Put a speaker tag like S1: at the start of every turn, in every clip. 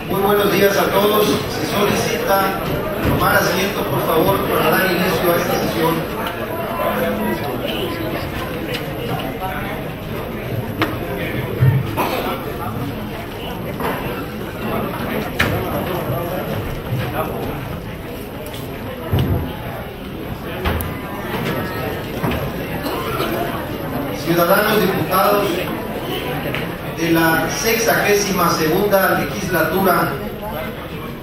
S1: Muy buenos días a todos. Se solicita tomar asiento, por favor, para dar inicio a esta sesión. Ciudadanos diputados de la 62ª legislatura,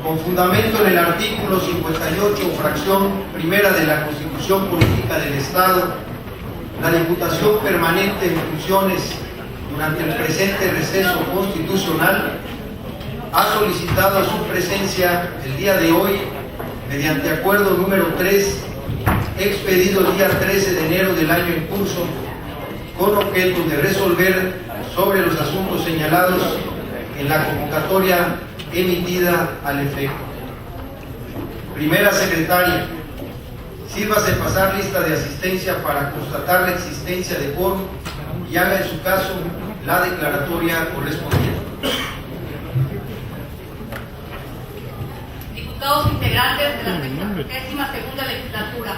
S1: con fundamento en el artículo 58, fracción primera de la Constitución Política del Estado, la Diputación Permanente en funciones durante el presente receso constitucional ha solicitado su presencia el día de hoy mediante acuerdo número 3, expedido el día 13 de enero del año en curso, con objeto de resolver sobre los asuntos señalados en la convocatoria emitida al efecto. Primera secretaria, sírvase pasar lista de asistencia para constatar la existencia de quórum y haga en su caso la declaratoria correspondiente.
S2: Diputados integrantes de la 62ª legislatura,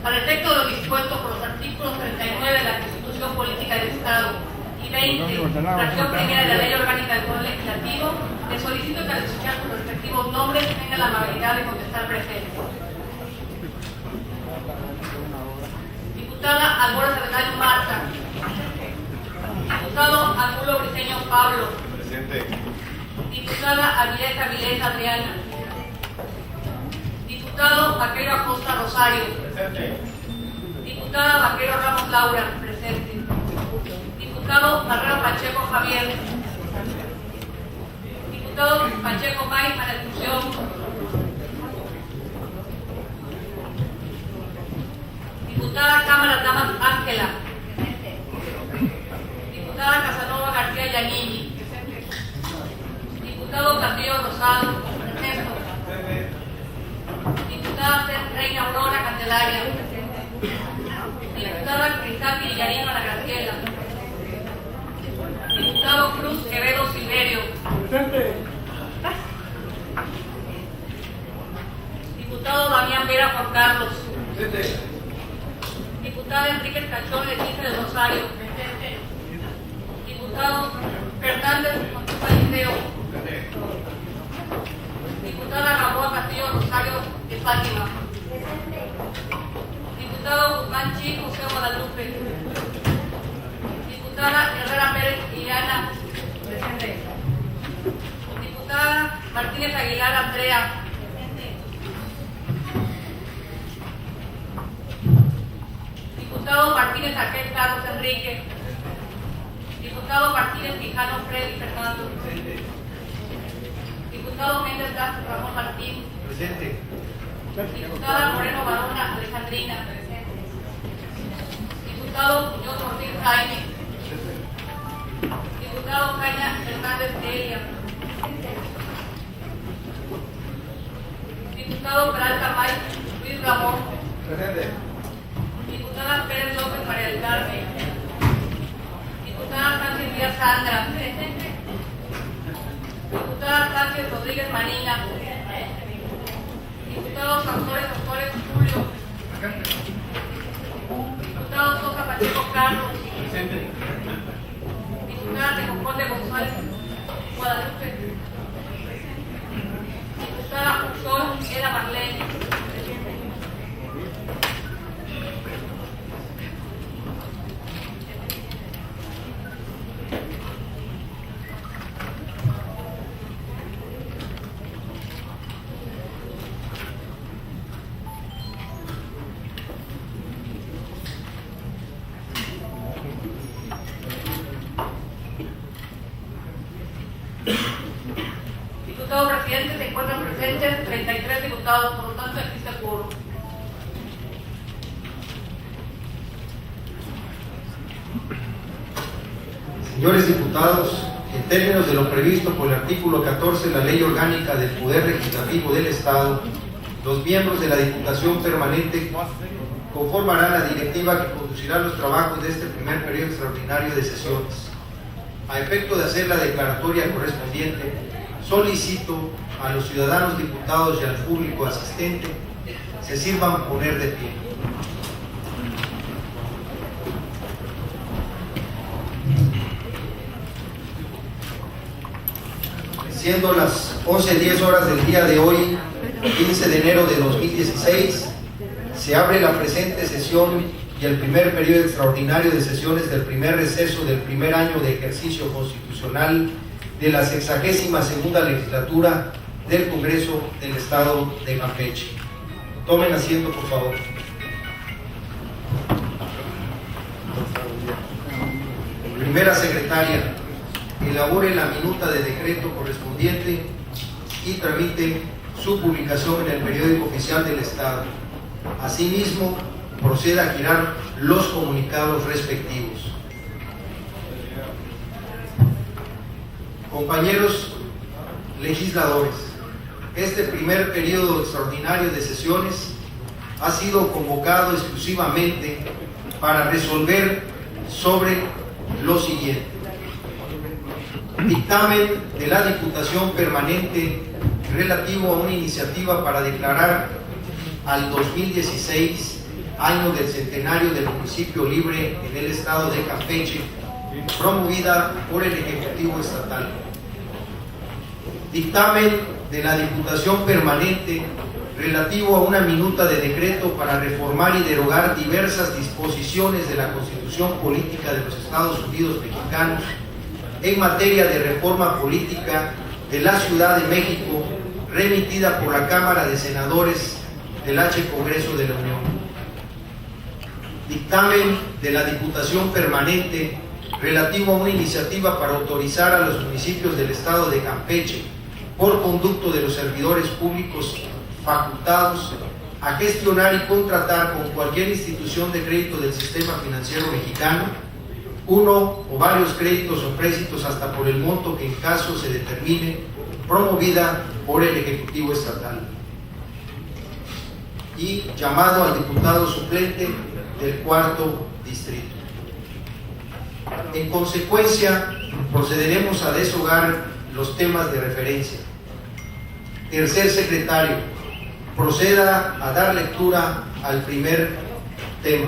S2: para efecto de lo dispuesto por los artículos 39 de la Constitución Política del Estado y 20, fracción primera de la Ley Orgánica del Poder Legislativo, les solicito que al escuchar sus respectivos nombres tengan la amabilidad de contestar presente. Diputada Albora Serrano Marta. Diputado Angulo Briceño Pablo.
S3: Presente.
S2: Diputada Avilés Adriana. Diputado Vaquero Acosta Rosario.
S3: Presente.
S2: Diputada Vaquero Ramos Laura. Presente. Diputado Barrera Pacheco Javier. Diputado Pacheco May para ejecución. Diputada Cámara Damas Ángela. Diputada Casanova García Yanini. Diputado Castillo Rosado. Presente. Diputada Reina Aurora Candelaria. Diputada Cristal Villarino Ana Graciela. Diputado Cruz Quevedo Silverio. Diputado Damián Vera Juan Carlos. Diputada Enrique Cachón Leticia del Rosario. Diputado Fernández Montepaliceo. Diputada Ramón Castillo Rosario de Fátima. Diputado Guzmán Chi José Guadalupe. Diputada Herrera Pérez Iliana. Presente. Diputada Martínez Aguilar Andrea. Diputado Martínez Aquel Carlos Enrique. Diputado Martínez Quijano Freddy Fernando. Diputado Méndez Castro Ramón Martín.
S1: Presente.
S2: Diputada Moreno Barona Alejandrina. Diputado Muñoz Ortiz Jaime. Diputado Caña Hernández Elia. Diputado Peralta May Luis Ramón.
S3: Presente.
S2: Diputada Pérez López María del Carmen. Diputada Sánchez Díaz Sandra. Diputada Sánchez Rodríguez Marina. Diputado Santores Julio. Diputado Sosa Pacheco Carlos.
S3: Presente.
S2: Diputada Tejoconde González Guadalupe. Diputada Uxol Eda Marlene. Diputados residentes se encuentran presentes 33 diputados, por lo tanto existe quórum.
S1: Señores diputados, términos de lo previsto por el artículo 14 de la Ley Orgánica del Poder Legislativo del Estado, los miembros de la Diputación Permanente conformarán la directiva que conducirá los trabajos de este primer periodo extraordinario de sesiones. A efecto de hacer la declaratoria correspondiente, solicito a los ciudadanos diputados y al público asistente se sirvan poner de pie. Siendo las 11:10 horas del día de hoy, 15 de enero de 2016, se abre la presente sesión y el primer periodo extraordinario de sesiones del primer receso del primer año de ejercicio constitucional de la 62ª legislatura del Congreso del Estado de Campeche. Tomen asiento, por favor. Primera secretaria, elabore la minuta de decreto correspondiente y tramite su publicación en el periódico oficial del Estado. Asimismo, proceda a girar los comunicados respectivos. Compañeros legisladores, este primer periodo extraordinario de sesiones ha sido convocado exclusivamente para resolver sobre lo siguiente: dictamen de la Diputación Permanente relativo a una iniciativa para declarar al 2016 año del centenario del municipio libre en el estado de Campeche, promovida por el Ejecutivo Estatal. Dictamen de la Diputación Permanente relativo a una minuta de decreto para reformar y derogar diversas disposiciones de la Constitución Política de los Estados Unidos Mexicanos en materia de reforma política de la Ciudad de México, remitida por la Cámara de Senadores del H. Congreso de la Unión. Dictamen de la Diputación Permanente relativo a una iniciativa para autorizar a los municipios del estado de Campeche, por conducto de los servidores públicos facultados, a gestionar y contratar con cualquier institución de crédito del sistema financiero mexicano uno o varios créditos o préstitos hasta por el monto que en caso se determine, promovida por el Ejecutivo Estatal. Y llamado al diputado suplente del 4º distrito. En consecuencia, procederemos a deshogar los temas de referencia. Tercer secretario, proceda a dar lectura al primer tema.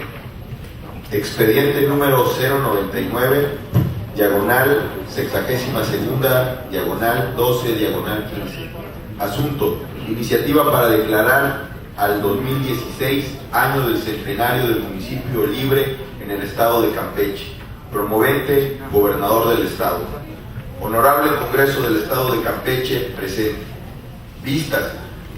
S4: Expediente número 099, diagonal 62ª, diagonal 12, diagonal 15. Asunto: iniciativa para declarar al 2016 año del centenario del municipio libre en el estado de Campeche. Promovente: gobernador del estado. Honorable Congreso del estado de Campeche presente. Vistas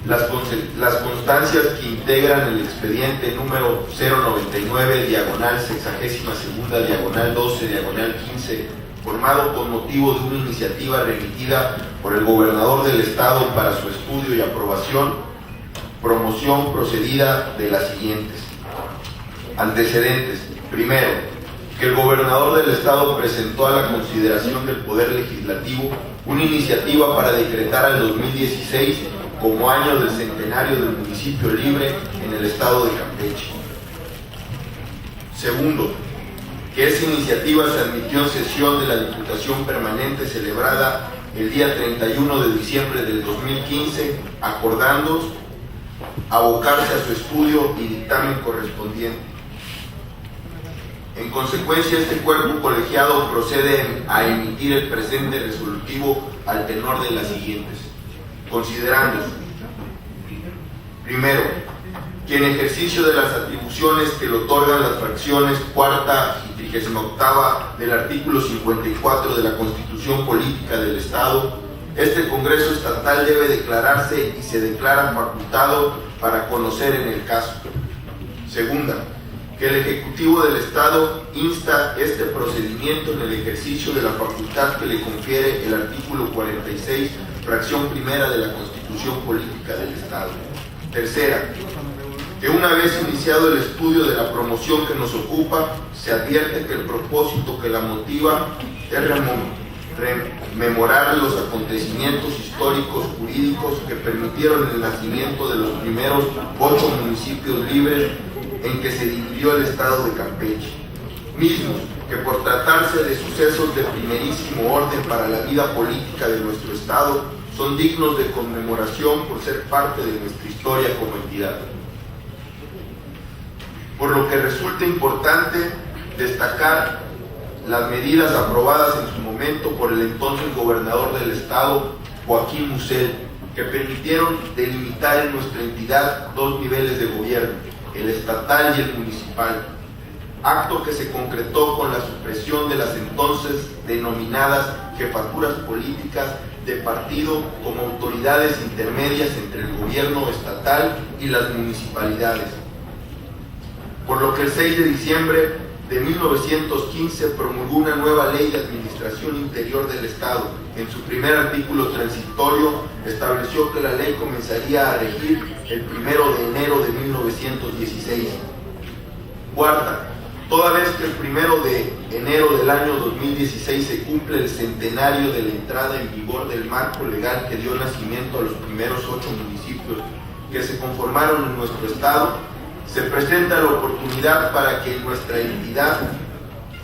S4: las constancias que integran el expediente número 099, diagonal 62ª, diagonal 12, diagonal 15, formado con motivo de una iniciativa remitida por el gobernador del estado para su estudio y aprobación. Promoción procedida de las siguientes. Antecedentes. Primero, que el gobernador del estado presentó a la consideración del Poder Legislativo una iniciativa para decretar al 2016 como año del centenario del municipio libre en el estado de Campeche. Segundo, que esa iniciativa se admitió en sesión de la Diputación Permanente celebrada el día 31 de diciembre del 2015, acordando abocarse a su estudio y dictamen correspondiente. En consecuencia, este cuerpo colegiado procede a emitir el presente resolutivo al tenor de las siguientes. Considerando: primero, que en ejercicio de las atribuciones que le otorgan las fracciones 4ª y 38ª del artículo 54 de la Constitución Política del Estado, este Congreso Estatal debe declararse y se declara facultado para conocer en el caso. Segunda, que el Ejecutivo del Estado insta este procedimiento en el ejercicio de la facultad que le confiere el artículo 46, fracción primera de la Constitución Política del Estado. Tercera, que una vez iniciado el estudio de la promoción que nos ocupa, se advierte que el propósito que la motiva es rememorar los acontecimientos históricos jurídicos que permitieron el nacimiento de los primeros 8 municipios libres en que se dividió el estado de Campeche, mismos que por tratarse de sucesos de primerísimo orden para la vida política de nuestro estado, son dignos de conmemoración por ser parte de nuestra historia como entidad. Por lo que resulta importante destacar las medidas aprobadas en su momento por el entonces gobernador del estado, Joaquín Mussel, que permitieron delimitar en nuestra entidad 2 niveles de gobierno, el estatal y el municipal, acto que se concretó con la supresión de las entonces denominadas jefaturas políticas de partido como autoridades intermedias entre el gobierno estatal y las municipalidades. Por lo que el 6 de diciembre de 1915 promulgó una nueva ley de administración interior del Estado. En su primer artículo transitorio estableció que la ley comenzaría a regir el 1 de enero de 1916. Cuarta, toda vez que el 1 de enero del año 2016 se cumple el centenario de la entrada en vigor del marco legal que dio nacimiento a los primeros 8 municipios que se conformaron en nuestro Estado, se presenta la oportunidad para que en nuestra entidad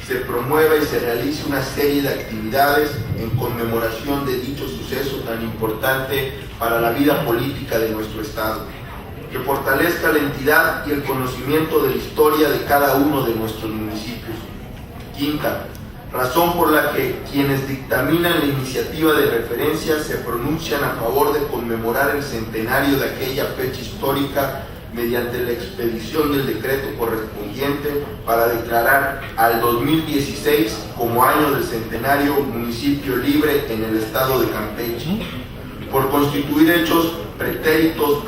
S4: se promueva y se realice una serie de actividades en conmemoración de dicho suceso tan importante para la vida política de nuestro Estado, que fortalezca la entidad y el conocimiento de la historia de cada uno de nuestros municipios. Quinta, razón por la que quienes dictaminan la iniciativa de referencia se pronuncian a favor de conmemorar el centenario de aquella fecha histórica mediante la expedición del decreto correspondiente para declarar al 2016 como año del centenario municipio libre en el estado de Campeche, por constituir hechos pretéritos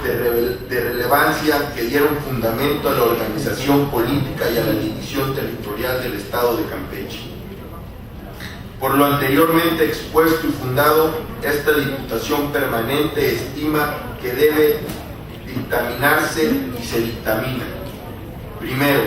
S4: de relevancia que dieron fundamento a la organización política y a la división territorial del estado de Campeche. Por lo anteriormente expuesto y fundado, esta Diputación Permanente estima que debe dictaminarse y se dictamina. Primero,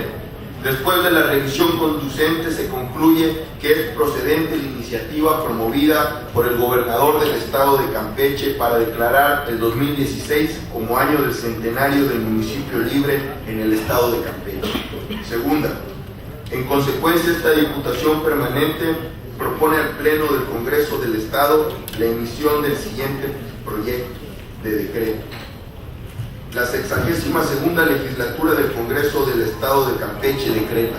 S4: después de la revisión conducente se concluye que es procedente la iniciativa promovida por el gobernador del estado de Campeche para declarar el 2016 como año del centenario del municipio libre en el estado de Campeche. Segunda, en consecuencia esta Diputación Permanente propone al Pleno del Congreso del Estado la emisión del siguiente proyecto de decreto. La 62ª legislatura del Congreso del Estado de Campeche decreta: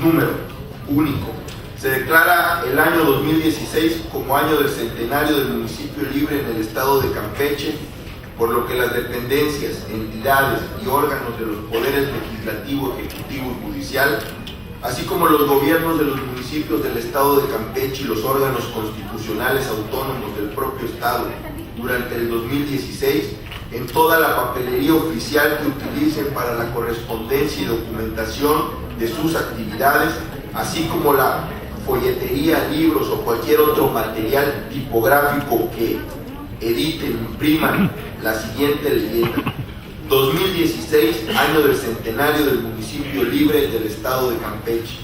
S4: número único. Se declara el año 2016 como año del centenario del municipio libre en el Estado de Campeche, por lo que las dependencias, entidades y órganos de los poderes legislativo, ejecutivo y judicial, así como los gobiernos de los municipios del Estado de Campeche y los órganos constitucionales autónomos del propio Estado, durante el 2016, en toda la papelería oficial que utilicen para la correspondencia y documentación de sus actividades, así como la folletería, libros o cualquier otro material tipográfico que editen, impriman la siguiente leyenda: 2016, año del centenario del municipio libre del Estado de Campeche.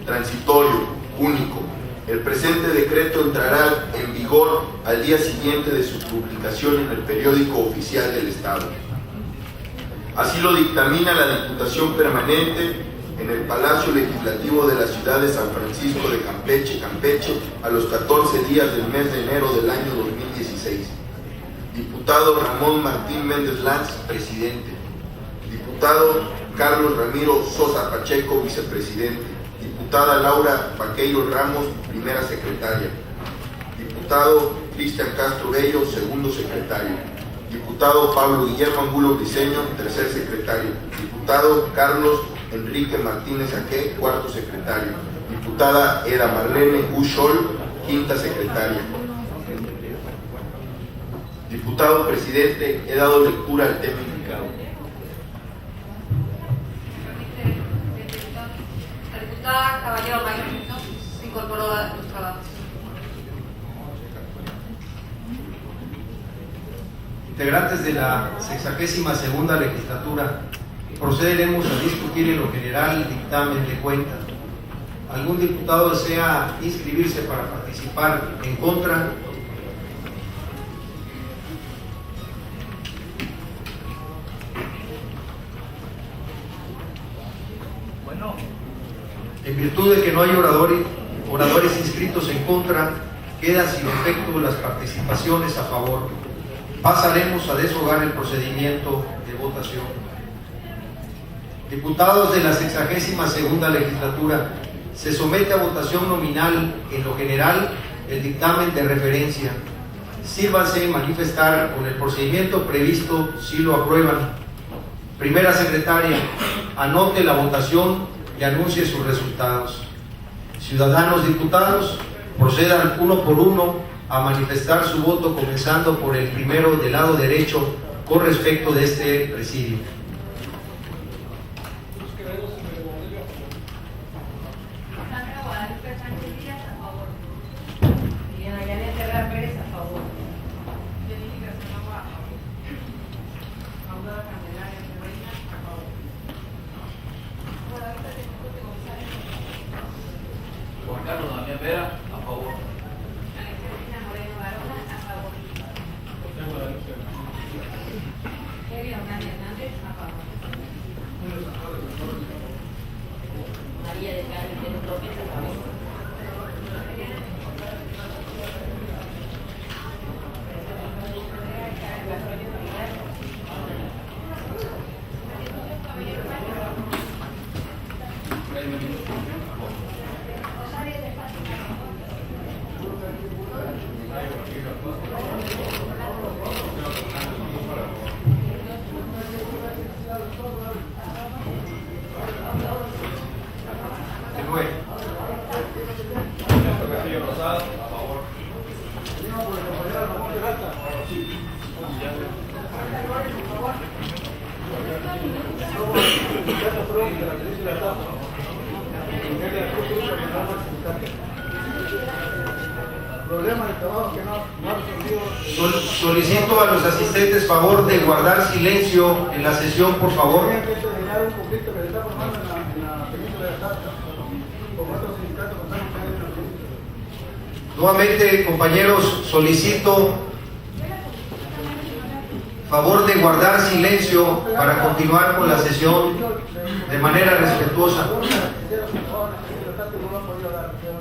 S4: Transitorio, único. El presente decreto entrará en vigor al día siguiente de su publicación en el periódico oficial del Estado. Así lo dictamina la Diputación Permanente en el Palacio Legislativo de la ciudad de San Francisco de Campeche, Campeche, a los 14 días del mes de enero del año 2016. Diputado Ramón Martín Méndez Lanz, presidente. Diputado Carlos Ramiro Sosa Pacheco, vicepresidente. Diputada Laura Vaqueiro Ramos, primera secretaria. Diputado Cristian Castro Bello, segundo secretario. Diputado Pablo Guillermo Angulo Briceño, tercer secretario. Diputado Carlos Enrique Martínez Aque, cuarto secretario. Diputada Eda Marlene Ushol, quinta secretaria. Diputado presidente, he dado lectura al tema indicado.
S2: La diputada Caballero Mayo se incorporó a los trabajos.
S1: Integrantes de la 62ª legislatura, procederemos a discutir en lo general el dictamen de cuentas, ¿Algún diputado desea inscribirse para participar en contra? En virtud de que no hay oradores inscritos en contra, queda sin efecto las participaciones a favor. Pasaremos a deshogar el procedimiento de votación. Diputados de la 62ª legislatura, se somete a votación nominal en lo general el dictamen de referencia. Sírvanse manifestar con el procedimiento previsto si lo aprueban. Primera secretaria, anote la votación y anuncie sus resultados. Ciudadanos diputados, procedan uno por uno a manifestar su voto, comenzando por el primero del lado derecho con respecto de este presidio. Solicito a los asistentes favor de guardar silencio en la sesión, por favor. Nuevamente, compañeros, solicito favor de guardar silencio para continuar con la sesión de manera respetuosa.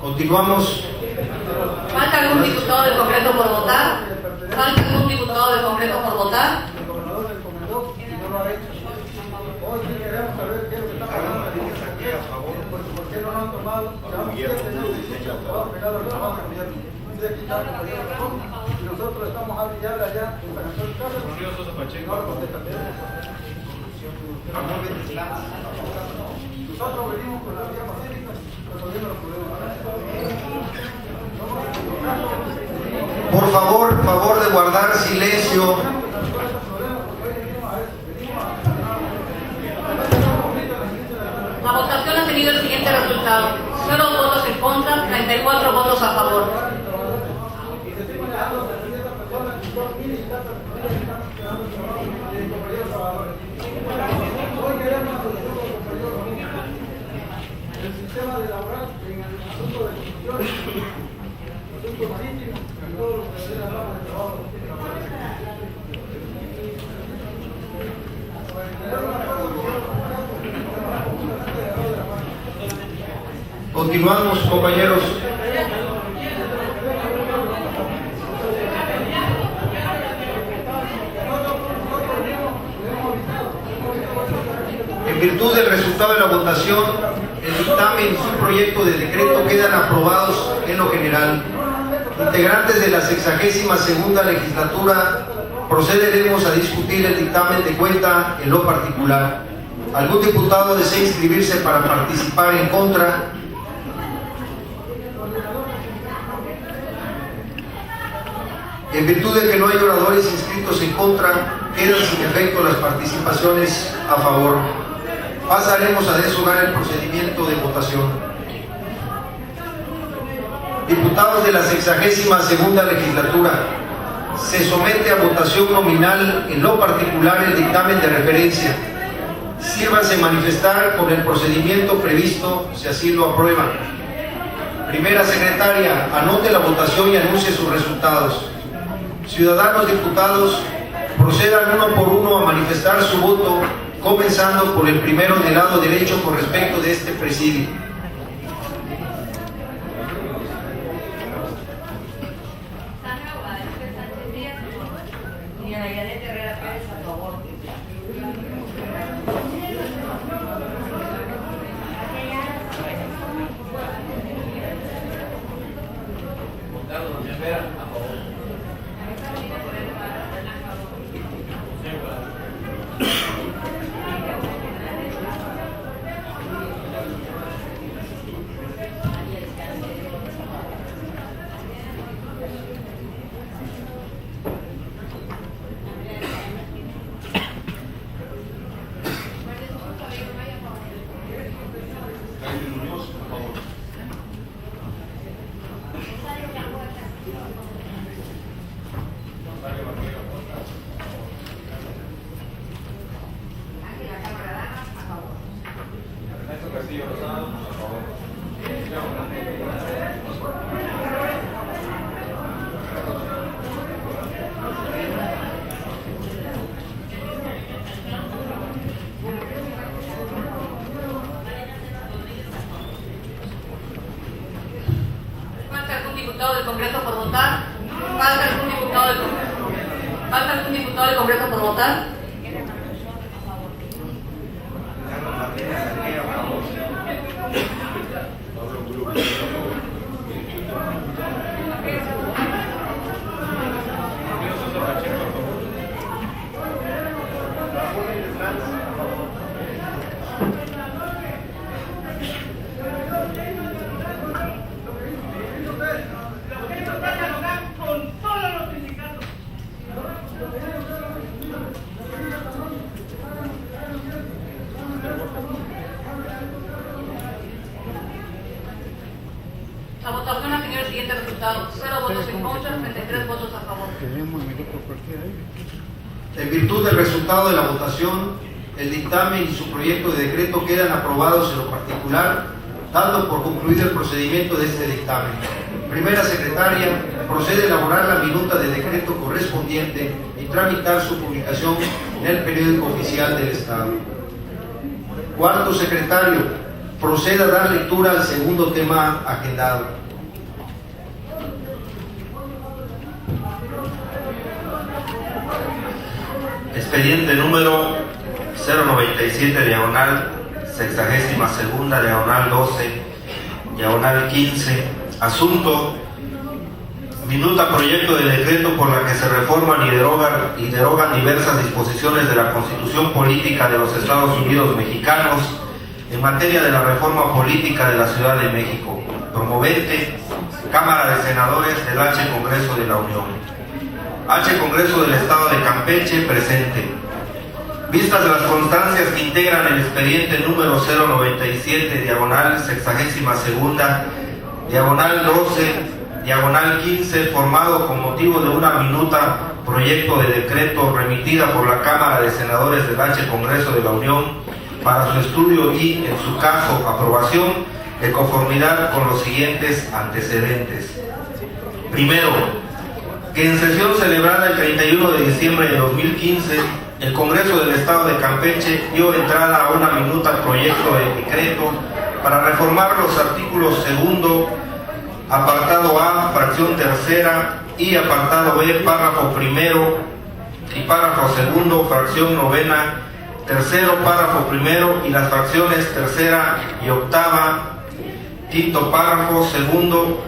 S1: Continuamos.
S2: ¿Falta algún diputado del Congreso por votar? ¿Falta algún diputado del Congreso por votar?
S3: El gobernador se encomendó y no lo ha hecho. Hoy sí queremos saber qué es lo que está pasando en la línea aquí, por qué no lo han tomado. Llevamos 7 meses de trabajo pegado al trabajo del gobierno. Y nosotros estamos a brillar allá en San Antonio Carlos. Y no lo contestan. Nosotros venimos con la vía pacífica resolviendo los problemas.
S1: Por favor de guardar silencio.
S2: La votación ha tenido el siguiente resultado: 0 votos en contra, 34 votos a favor.
S3: El sistema de laboral en el asunto de construcción, asunto marítimo y todo lo que se la rama de trabajo.
S1: Continuamos, compañeros. En virtud del resultado de la votación, el dictamen y su proyecto de decreto quedan aprobados en lo general. Integrantes de la 62ª legislatura, procederemos a discutir el dictamen de cuenta en lo particular. ¿Algún diputado desea inscribirse para participar en contra? En virtud de que no hay oradores inscritos en contra, quedan sin efecto las participaciones a favor. Pasaremos a deshogar el procedimiento de votación. Diputados de la 62ª legislatura, se somete a votación nominal en lo particular el dictamen de referencia. Sírvanse manifestar con el procedimiento previsto si así lo aprueban. Primera secretaria, anote la votación y anuncie sus resultados. Ciudadanos diputados, procedan uno por uno a manifestar su voto, comenzando por el primero del lado derecho con respecto de este presidio.
S2: Del Congreso por votar. ¿Falta algún diputado del Congreso? ¿Falta algún diputado del Congreso por votar? La votación ha tenido el siguiente resultado: 0 votos en contra, 33 votos a favor.
S1: En virtud del resultado de la votación, el dictamen y su proyecto de decreto quedan aprobados en lo particular, dando por concluido el procedimiento de este dictamen. Primera secretaria, procede a elaborar la minuta de decreto correspondiente y tramitar su publicación en el periódico oficial del Estado. Cuarto secretario, proceda a dar lectura al segundo tema agendado.
S5: Expediente número 097, diagonal 62ª, diagonal 12, diagonal 15. Asunto: minuta proyecto de decreto por la que se reforman y derogan diversas disposiciones de la Constitución Política de los Estados Unidos Mexicanos en materia de la reforma política de la Ciudad de México. Promovente: Cámara de Senadores del H. Congreso de la Unión. H. Congreso del Estado de Campeche, presente. Vistas las constancias que integran el expediente número 097, diagonal 62ª, diagonal 12, diagonal 15, formado con motivo de una minuta proyecto de decreto remitida por la Cámara de Senadores del H. Congreso de la Unión para su estudio y, en su caso, aprobación, de conformidad con los siguientes antecedentes. Primero, que en sesión celebrada el 31 de diciembre de 2015, el Congreso del Estado de Campeche dio entrada a una minuta proyecto de decreto para reformar los artículos segundo, apartado A, fracción tercera, y apartado B, párrafo primero, y párrafo segundo, fracción novena, tercero, párrafo primero, y las fracciones tercera y octava, quinto párrafo segundo,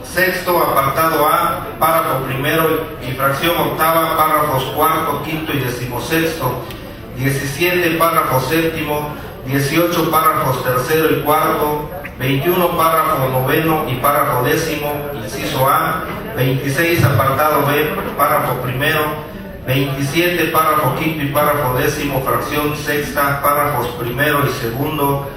S5: sexto, apartado A, párrafo primero y fracción octava, párrafos cuarto, quinto y decimosexto, 17, párrafo séptimo, 18, párrafos tercero y cuarto, 21, párrafo noveno y párrafo décimo, inciso A, 26, apartado B, párrafo primero, 27, párrafo quinto y párrafo décimo, fracción sexta, párrafos primero y segundo,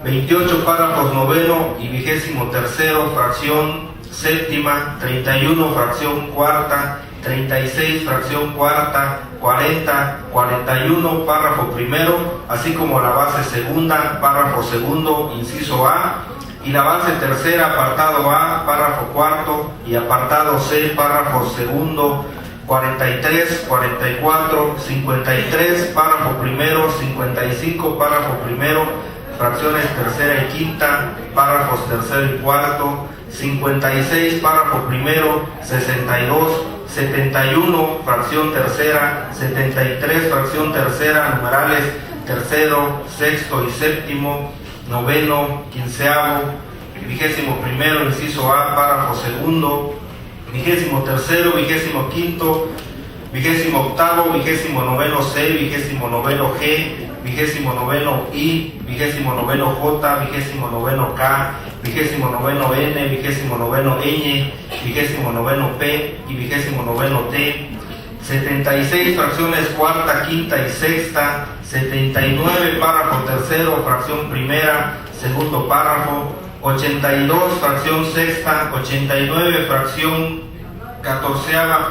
S5: 28, párrafos noveno y 23º, fracción séptima, 31, fracción cuarta, 36, fracción cuarta, 40, 41, párrafo primero, así como la base segunda, párrafo segundo, inciso A, y la base tercera, apartado A, párrafo cuarto, y apartado C, párrafo segundo, 43, 44, 53, párrafo primero, 55, párrafo primero, fracciones tercera y quinta, párrafos tercero y cuarto, 56, párrafo primero, 62, 71, fracción tercera, 73, fracción tercera, numerales tercero, sexto y séptimo, noveno, quinceavo, 21º, inciso A, párrafo segundo, 23º, 25º, 28º, 29º C, 29º G, 29º I, 29º J, 29º K, 29º N, 29º Ñ, 29º P y 29º T, 76 fracciones cuarta, quinta y sexta, 79 párrafo tercero, fracción primera, segundo párrafo, 82 fracción sexta, 89 fracción catorceava,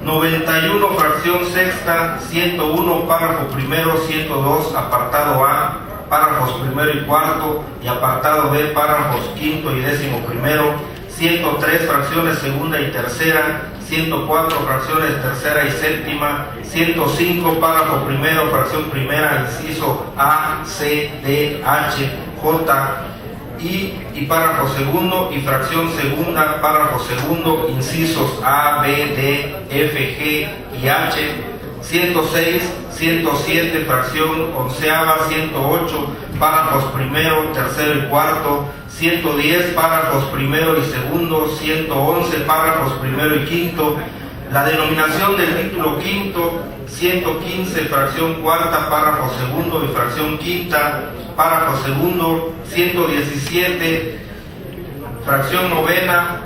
S5: 91 fracción sexta, 101 párrafo primero, 102 apartado A, párrafos primero y cuarto, y apartado B, párrafos quinto y décimo primero, 103 fracciones segunda y tercera, 104 fracciones tercera y séptima, 105 párrafo primero, fracción primera, inciso A, C, D, H, J, y párrafo segundo, y fracción segunda, párrafo segundo, incisos A, B, D, F, G y H, 106, 107, fracción onceava, 108, párrafos primero, tercero y cuarto, 110, párrafos primero y segundo, 111, párrafos primero y quinto, la denominación del título quinto, 115, fracción cuarta, párrafo segundo y fracción quinta, párrafo segundo, 117, fracción novena,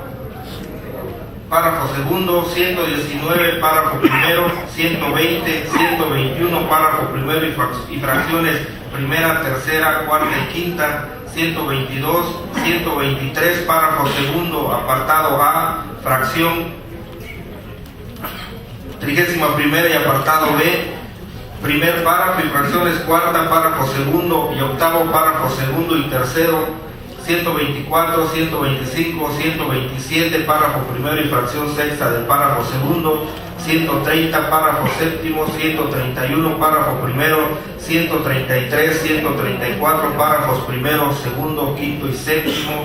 S5: párrafo segundo, 119, párrafo primero, 120, 121, párrafo primero y fracciones primera, tercera, cuarta y quinta, 122, 123, párrafo segundo, apartado A, fracción 31ª y apartado B, primer párrafo y fracciones cuarta, párrafo segundo y octavo, párrafo segundo y tercero, 124, 125, 127, párrafo primero y fracción sexta del párrafo segundo, 130, párrafo séptimo, 131, párrafo primero, 133, 134, párrafos primero, segundo, quinto y séptimo,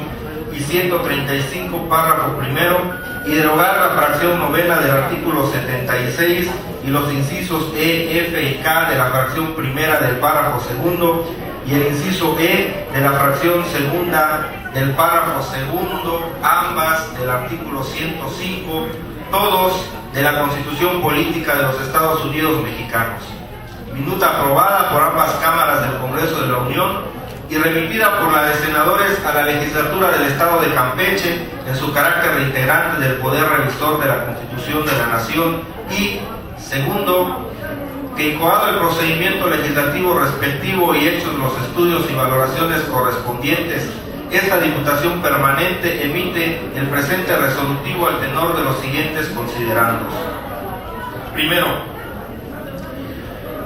S5: y 135, párrafo primero, y derogar la fracción novena del artículo 76 y los incisos E, F y K de la fracción primera del párrafo segundo, y el inciso E de la fracción segunda del párrafo segundo, ambas del artículo 105, todos de la Constitución Política de los Estados Unidos Mexicanos. Minuta aprobada por ambas cámaras del Congreso de la Unión y remitida por la de senadores a la legislatura del Estado de Campeche en su carácter de integrante del Poder Revisor de la Constitución de la Nación. Y segundo, que incoado el procedimiento legislativo respectivo y hechos los estudios y valoraciones correspondientes, esta Diputación Permanente emite el presente resolutivo al tenor de los siguientes considerandos. Primero,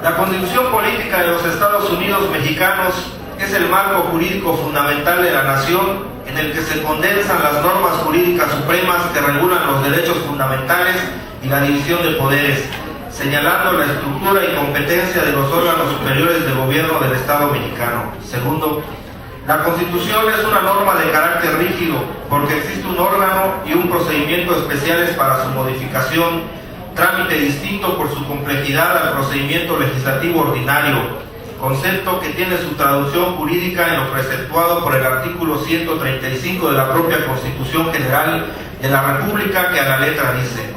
S5: la Constitución Política de los Estados Unidos Mexicanos es el marco jurídico fundamental de la nación en el que se condensan las normas jurídicas supremas que regulan los derechos fundamentales y la división de poderes, señalando la estructura y competencia de los órganos superiores de gobierno del Estado mexicano. Segundo, la Constitución es una norma de carácter rígido porque existe un órgano y un procedimiento especiales para su modificación, trámite distinto por su complejidad al procedimiento legislativo ordinario, concepto que tiene su traducción jurídica en lo preceptuado por el artículo 135 de la propia Constitución General de la República, que a la letra dice: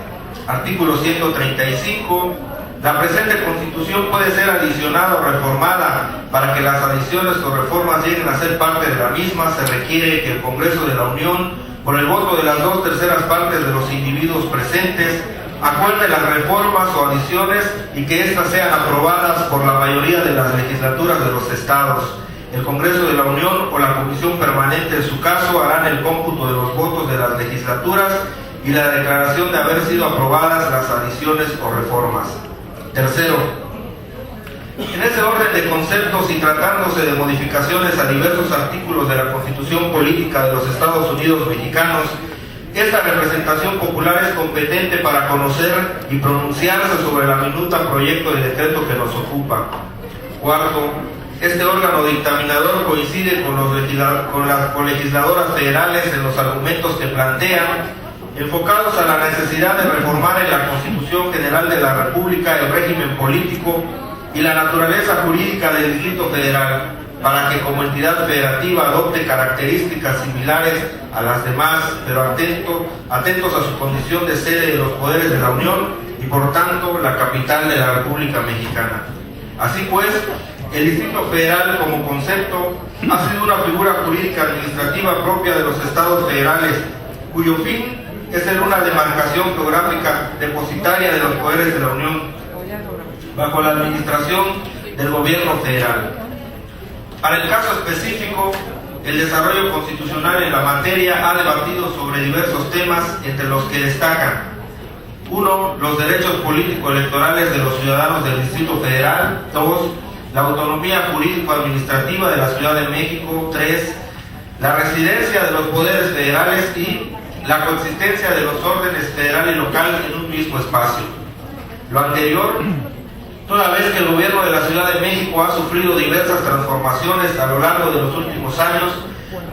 S5: artículo 135. La presente Constitución puede ser adicionada o reformada. Para que las adiciones o reformas lleguen a ser parte de la misma, se requiere que el Congreso de la Unión, por el voto de las 2/3 partes de los individuos presentes, acuerde las reformas o adiciones y que éstas sean aprobadas por la mayoría de las legislaturas de los estados. El Congreso de la Unión o la Comisión Permanente, en su caso, harán el cómputo de los votos de las legislaturas y la declaración de haber sido aprobadas las adiciones o reformas. Tercero, En ese orden de conceptos y tratándose de modificaciones a diversos artículos de la Constitución Política de los Estados Unidos Mexicanos, esta representación popular es competente para conocer y pronunciarse sobre la minuta proyecto de decreto que nos ocupa. Cuarto, este órgano dictaminador coincide con las colegisladoras federales en los argumentos que plantean, enfocados a la necesidad de reformar en la Constitución General de la República el régimen político y la naturaleza jurídica del Distrito Federal, para que como entidad federativa adopte características similares a las demás, pero atentos a su condición de sede de los poderes de la Unión y por tanto la capital de la República Mexicana. Así pues, el Distrito Federal como concepto ha sido una figura jurídica administrativa propia de los estados federales, cuyo fin es ser una demarcación geográfica depositaria de los poderes de la Unión, bajo la administración del gobierno federal. Para el caso específico, el desarrollo constitucional en la materia ha debatido sobre diversos temas, entre los que destacan: 1. Los derechos político-electorales de los ciudadanos del Distrito Federal. 2. La autonomía jurídico-administrativa de la Ciudad de México. 3. La residencia de los poderes federales y la coexistencia de los órdenes federal y local en un mismo espacio. Lo anterior, toda vez que el gobierno de la Ciudad de México ha sufrido diversas transformaciones a lo largo de los últimos años,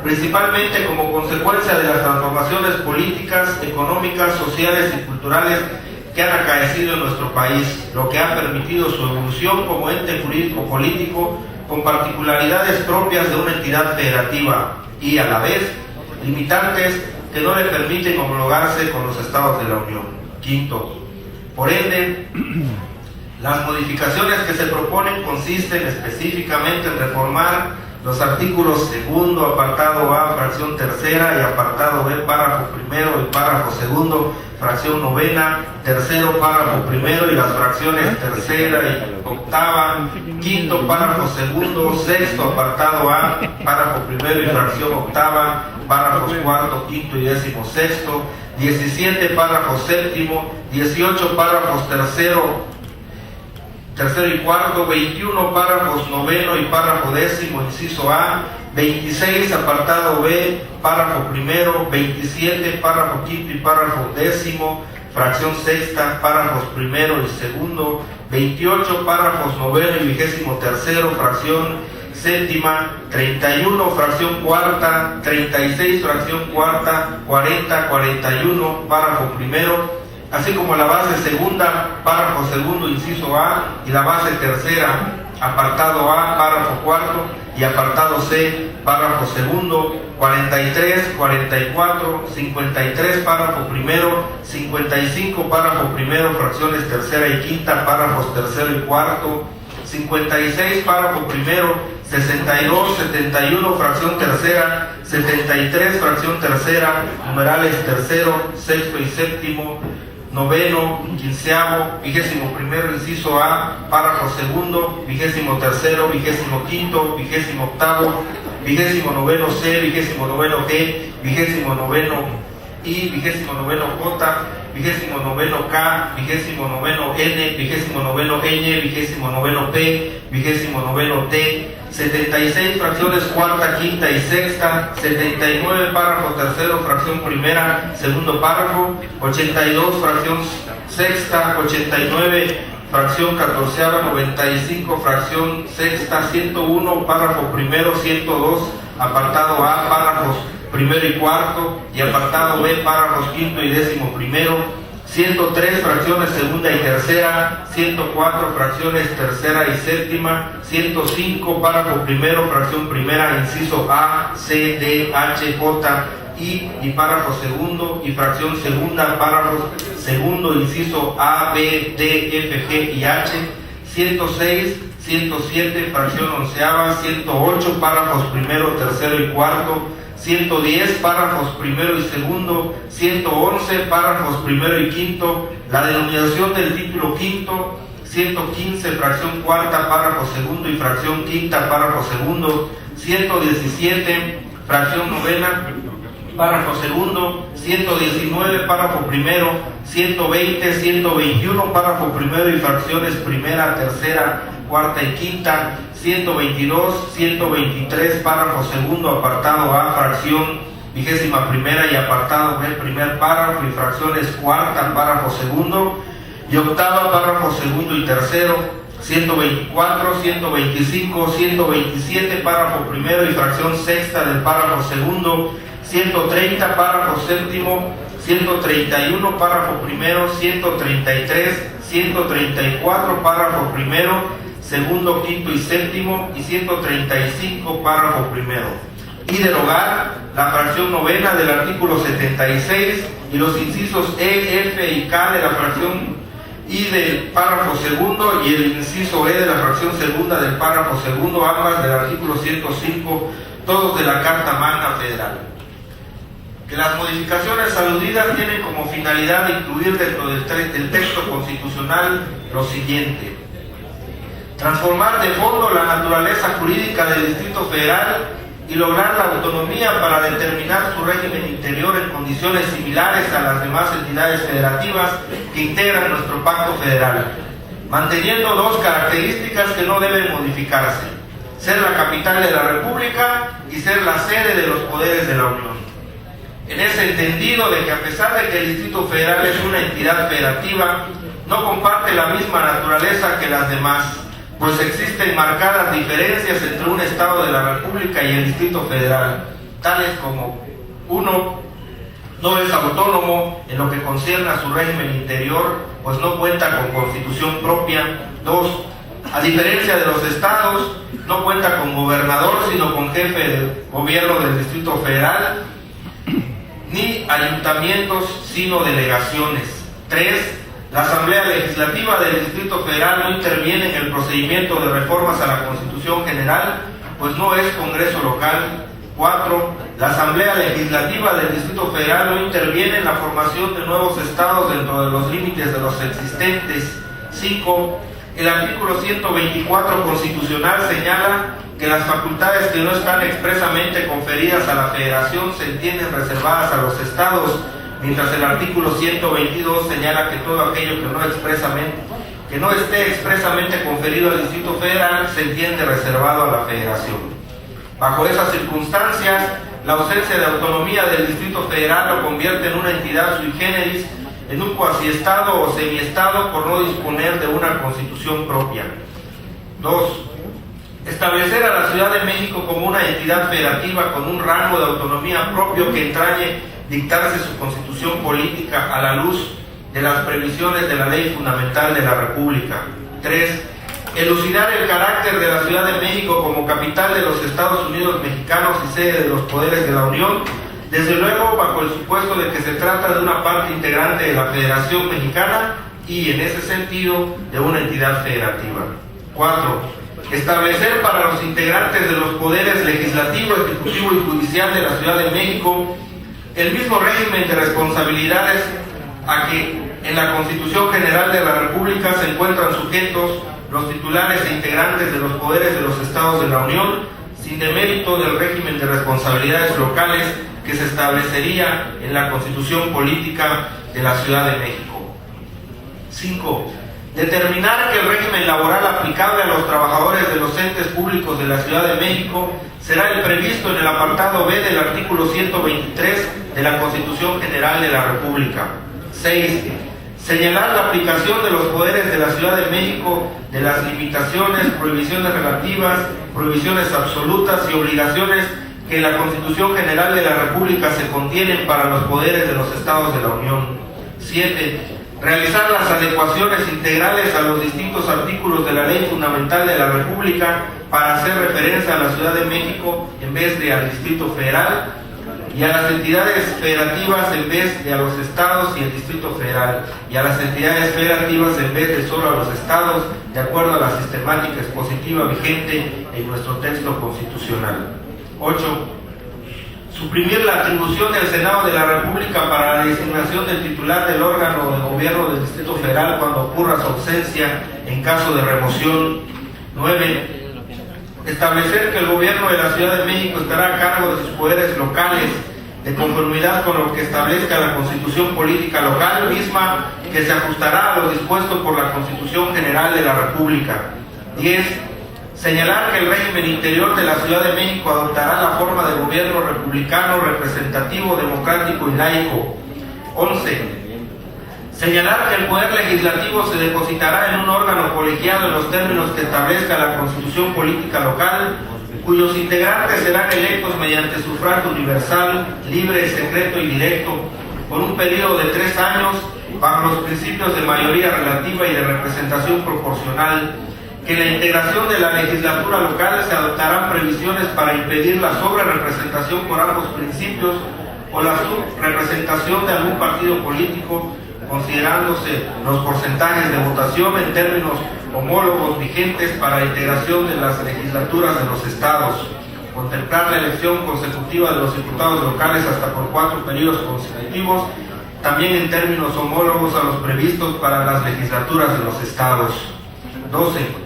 S5: principalmente como consecuencia de las transformaciones políticas, económicas, sociales y culturales que han acaecido en nuestro país, lo que ha permitido su evolución como ente jurídico-político con particularidades propias de una entidad federativa y, a la vez, limitantes que no le permiten homologarse con los estados de la Unión. Quinto, por ende, las modificaciones que se proponen consisten específicamente en reformar los artículos segundo, apartado A, fracción tercera, y apartado B, párrafo primero y párrafo segundo, fracción novena, tercero, párrafo primero y las fracciones tercera y octava, quinto, párrafo segundo, sexto, apartado A, párrafo primero y fracción octava, párrafos cuarto, quinto y décimo sexto, 17, párrafo séptimo, 18, párrafos tercero y cuarto, 21 párrafos noveno y párrafo décimo, inciso A, 26 apartado B, párrafo primero, 27 párrafo quinto y párrafo décimo, fracción sexta, párrafos primero y segundo, 28 párrafos noveno y vigésimo tercero, fracción séptima, 31 fracción cuarta, 36 fracción cuarta, 40, 41 párrafo primero, así como la base segunda, párrafo segundo, inciso A, y la base tercera, apartado A, párrafo cuarto, y apartado C, párrafo segundo, 43, 44, 53, párrafo primero, 55, párrafo primero, fracciones tercera y quinta, párrafos tercero y cuarto, 56, párrafo primero, 62, 71, fracción tercera, 73, fracción tercera, numerales tercero, sexto y séptimo, noveno, quinceavo, vigésimo primero, inciso A, párrafo segundo, vigésimo tercero, vigésimo quinto, vigésimo octavo, vigésimo noveno C, vigésimo noveno G, vigésimo noveno I, vigésimo noveno J, vigésimo noveno K, vigésimo noveno N, vigésimo noveno Ñ, vigésimo noveno P, vigésimo noveno T, 76 fracciones cuarta, quinta y sexta, 79 párrafo tercero, fracción primera, segundo párrafo, 82 fracción sexta, 89 fracción catorceava, 95 fracción sexta, 101 párrafo primero, 102 apartado A, párrafos primero y cuarto, y apartado B, párrafos quinto y décimo primero, 103 fracciones segunda y tercera, 104 fracciones tercera y séptima, 105 párrafo primero, fracción primera, inciso A, C, D, H, J, I y párrafo segundo, y fracción segunda, párrafos segundo, inciso A, B, D, F, G y H, 106, 107 fracción onceava, 108 párrafos primero, tercero y cuarto, 110 párrafos primero y segundo, 111 párrafos primero y quinto, la denominación del título quinto, 115 fracción cuarta, párrafo segundo y fracción quinta, párrafo segundo, 117 fracción novena, párrafo segundo, 119 párrafo primero, 120, 121 párrafo primero y fracciones primera, tercera, cuarta y quinta, 122, 123, párrafo segundo, apartado A, fracción 21ª y apartado B, primer párrafo y fracciones cuarta, párrafo segundo y octava, párrafo segundo y tercero, 124, 125, 127, párrafo primero y fracción sexta del párrafo segundo, 130, párrafo séptimo, 131, párrafo primero, 133, 134, párrafo primero, segundo, quinto y séptimo, y 135, párrafo primero. Y derogar la fracción novena del artículo 76 y los incisos E, F y K de la fracción I del párrafo segundo y el inciso E de la fracción segunda del párrafo segundo, ambas del artículo 105, todos de la Carta Magna Federal. Que las modificaciones aludidas tienen como finalidad incluir dentro del texto constitucional lo siguiente: transformar de fondo la naturaleza jurídica del Distrito Federal y lograr la autonomía para determinar su régimen interior en condiciones similares a las demás entidades federativas que integran nuestro pacto federal, manteniendo dos características que no deben modificarse: ser la capital de la República y ser la sede de los poderes de la Unión. En ese entendido de que a pesar de que el Distrito Federal es una entidad federativa, no comparte la misma naturaleza que las demás, pues existen marcadas diferencias entre un Estado de la República y el Distrito Federal, tales como: 1. No es autónomo en lo que concierne a su régimen interior, pues no cuenta con constitución propia. 2. A diferencia de los estados, no cuenta con gobernador, sino con jefe de gobierno del Distrito Federal, ni ayuntamientos, sino delegaciones. 3. La Asamblea Legislativa del Distrito Federal no interviene en el procedimiento de reformas a la Constitución General, pues no es Congreso local. 4. La Asamblea Legislativa del Distrito Federal no interviene en la formación de nuevos estados dentro de los límites de los existentes. 5. El artículo 124 constitucional señala que las facultades que no están expresamente conferidas a la Federación se entienden reservadas a los estados, mientras el artículo 122 señala que todo aquello que no esté expresamente conferido al Distrito Federal se entiende reservado a la Federación. Bajo esas circunstancias, la ausencia de autonomía del Distrito Federal lo convierte en una entidad sui generis, en un cuasiestado o semiestado por no disponer de una constitución propia. 2. Establecer a la Ciudad de México como una entidad federativa con un rango de autonomía propio que entrañe dictarse su constitución política a la luz de las previsiones de la Ley Fundamental de la República. 3. Elucidar el carácter de la Ciudad de México como capital de los Estados Unidos mexicanos y sede de los poderes de la Unión, desde luego bajo el supuesto de que se trata de una parte integrante de la Federación Mexicana y, en ese sentido, de una entidad federativa. 4. Establecer para los integrantes de los poderes legislativo, ejecutivo y judicial de la Ciudad de México el mismo régimen de responsabilidades a que en la Constitución General de la República se encuentran sujetos los titulares e integrantes de los poderes de los Estados de la Unión, sin demérito del régimen de responsabilidades locales que se establecería en la Constitución Política de la Ciudad de México. 5. Determinar que el régimen laboral aplicable a los trabajadores de los entes públicos de la Ciudad de México será el previsto en el apartado B del artículo 123 de la Constitución General de la República. 6. Señalar la aplicación de los poderes de la Ciudad de México de las limitaciones, prohibiciones relativas, prohibiciones absolutas y obligaciones que en la Constitución General de la República se contienen para los poderes de los Estados de la Unión. 7. Realizar las adecuaciones integrales a los distintos artículos de la Ley Fundamental de la República para hacer referencia a la Ciudad de México en vez de al Distrito Federal, y a las entidades federativas en vez de a los estados y el Distrito Federal, y a las entidades federativas en vez de solo a los estados, de acuerdo a la sistemática expositiva vigente en nuestro texto constitucional. 8. Suprimir la atribución del Senado de la República para la designación del titular del órgano de gobierno del Distrito Federal cuando ocurra su ausencia en caso de remoción. 9. Establecer que el gobierno de la Ciudad de México estará a cargo de sus poderes locales, de conformidad con lo que establezca la Constitución Política Local, misma que se ajustará a lo dispuesto por la Constitución General de la República. 10. Señalar que el régimen interior de la Ciudad de México adoptará la forma de gobierno republicano, representativo, democrático y laico. 11. Señalar que el poder legislativo se depositará en un órgano colegiado en los términos que establezca la Constitución Política Local, cuyos integrantes serán electos mediante sufragio universal, libre, secreto y directo, por un periodo de 3 años, bajo los principios de mayoría relativa y de representación proporcional. Que en la integración de la legislatura local se adoptarán previsiones para impedir la sobrerepresentación por ambos principios o la subrepresentación de algún partido político, considerándose los porcentajes de votación en términos homólogos vigentes para la integración de las legislaturas de los estados. Contemplar la elección consecutiva de los diputados locales hasta por 4 periodos consecutivos, también en términos homólogos a los previstos para las legislaturas de los estados. 12.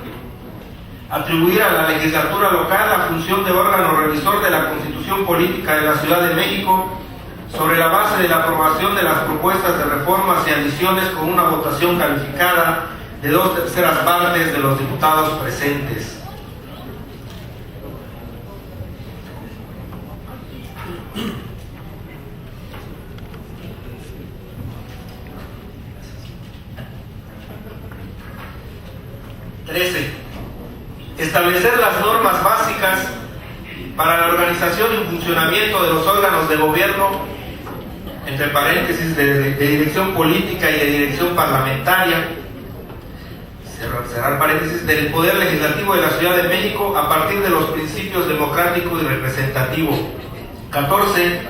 S5: Atribuir a la legislatura local la función de órgano revisor de la Constitución Política de la Ciudad de México, sobre la base de la aprobación de las propuestas de reformas y adiciones con una votación calificada de 2/3 partes de los diputados presentes. Establecer las normas básicas para la organización y funcionamiento de los órganos de gobierno, entre paréntesis, de dirección política y de dirección parlamentaria, cerrar paréntesis, del Poder Legislativo de la Ciudad de México a partir de los principios democrático y representativo. 14.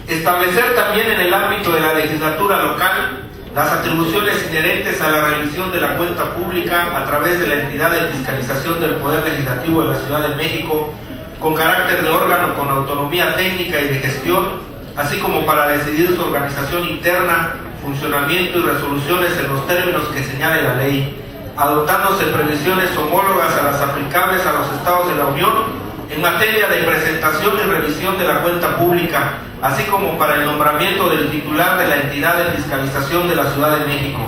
S5: Establecer también en el ámbito de la legislatura local las atribuciones inherentes a la revisión de la cuenta pública a través de la entidad de fiscalización del Poder Legislativo de la Ciudad de México, con carácter de órgano con autonomía técnica y de gestión, así como para decidir su organización interna, funcionamiento y resoluciones en los términos que señale la ley, adoptándose previsiones homólogas a las aplicables a los estados de la Unión en materia de presentación y revisión de la cuenta pública, así como para el nombramiento del titular de la entidad de fiscalización de la Ciudad de México.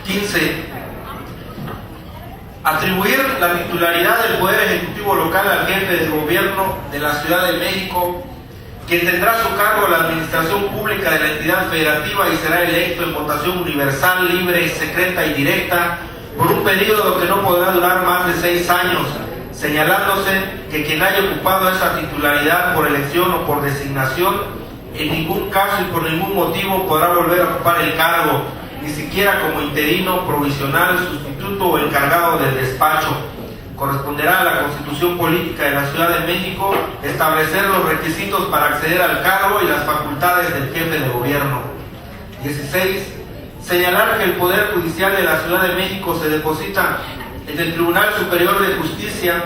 S5: 15. Atribuir la titularidad del Poder Ejecutivo local al jefe del gobierno de la Ciudad de México, quien tendrá a su cargo la administración pública de la entidad federativa y será electo en votación universal, libre, secreta y directa por un periodo que no podrá durar más de 6 años, señalándose que quien haya ocupado esa titularidad por elección o por designación, en ningún caso y por ningún motivo podrá volver a ocupar el cargo, ni siquiera como interino, provisional, sustituto o encargado del despacho. Corresponderá a la Constitución Política de la Ciudad de México establecer los requisitos para acceder al cargo y las facultades del jefe de gobierno. 16. Señalar que el Poder Judicial de la Ciudad de México se deposita en el Tribunal Superior de Justicia,